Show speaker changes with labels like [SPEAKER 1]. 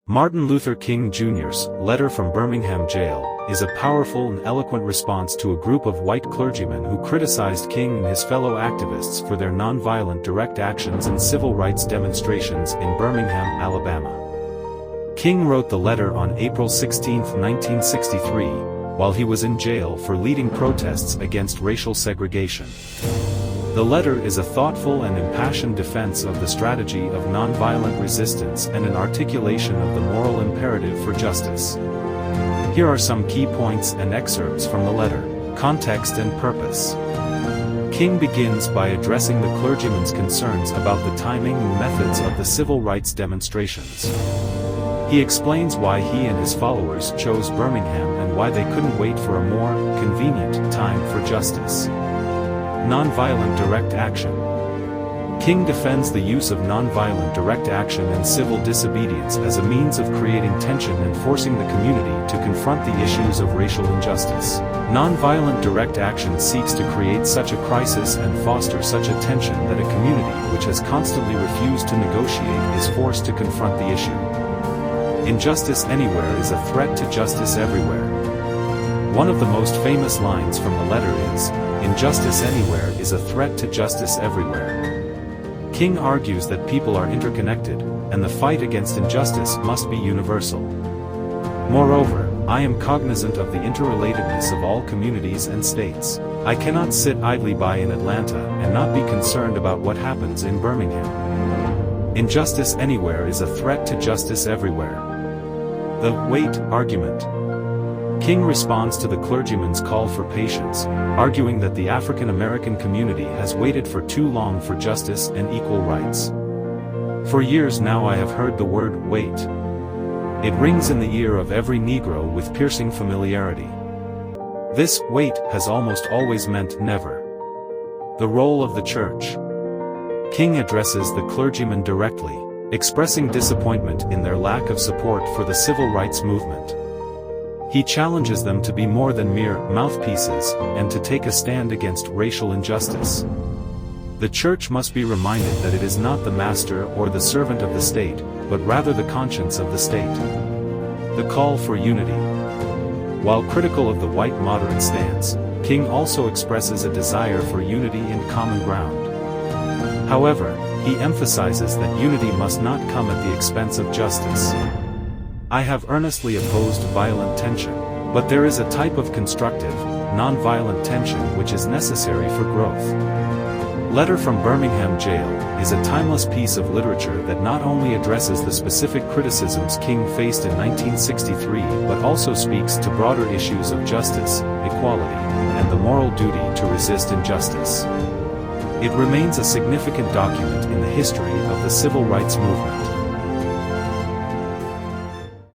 [SPEAKER 1] Martin Luther King Jr.'s letter from Birmingham Jail is a powerful and eloquent response to a group of white clergymen who criticized King and his fellow activists for their nonviolent direct actions in civil rights demonstrations in Birmingham, Alabama. King wrote the letter on April 16, 1963, while he was in jail for leading protests against racial segregation. The letter is a thoughtful and impassioned defense of the strategy of nonviolent resistance and an articulation of the moral imperative for justice. Here are some key points and excerpts from the letter. Context and purpose. King begins by addressing the clergymen's concerns about the timing and methods of the civil rights demonstrations. He explains why he and his followers chose Birmingham and why they couldn't wait for a more convenient time for justice. Nonviolent direct action. King defends the use of nonviolent direct action and civil disobedience as a means of creating tension and forcing the community to confront the issues of racial injustice. Nonviolent direct action seeks to create such a crisis and foster such a tension that a community which has constantly refused to negotiate is forced to confront the issue. Injustice anywhere is a threat to justice everywhere. One of the most famous lines from the letter is, "Injustice anywhere is a threat to justice everywhere." King argues that people are interconnected, and the fight against injustice must be universal. Moreover, I am cognizant of the interrelatedness of all communities and states. I cannot sit idly by in Atlanta and not be concerned about what happens in Birmingham. Injustice anywhere is a threat to justice everywhere. The wait argument. King responds to the clergyman's call for patience, arguing that the African American community has waited for too long for justice and equal rights. For years now I have heard the word wait. It rings in the ear of every Negro with piercing familiarity. This wait has almost always meant never. The role of the church. King addresses the clergymen directly, expressing disappointment in their lack of support for the civil rights movement. He challenges them to be more than mere mouthpieces, and to take a stand against racial injustice. The church must be reminded that it is not the master or the servant of the state, but rather the conscience of the state. The call for unity. While critical of the white moderate stance, King also expresses a desire for unity and common ground. However, he emphasizes that unity must not come at the expense of justice. I have earnestly opposed violent tension, but there is a type of constructive, nonviolent tension which is necessary for growth. Letter from Birmingham Jail is a timeless piece of literature that not only addresses the specific criticisms King faced in 1963 but also speaks to broader issues of justice, equality, and the moral duty to resist injustice. It remains a significant document in the history of the civil rights movement.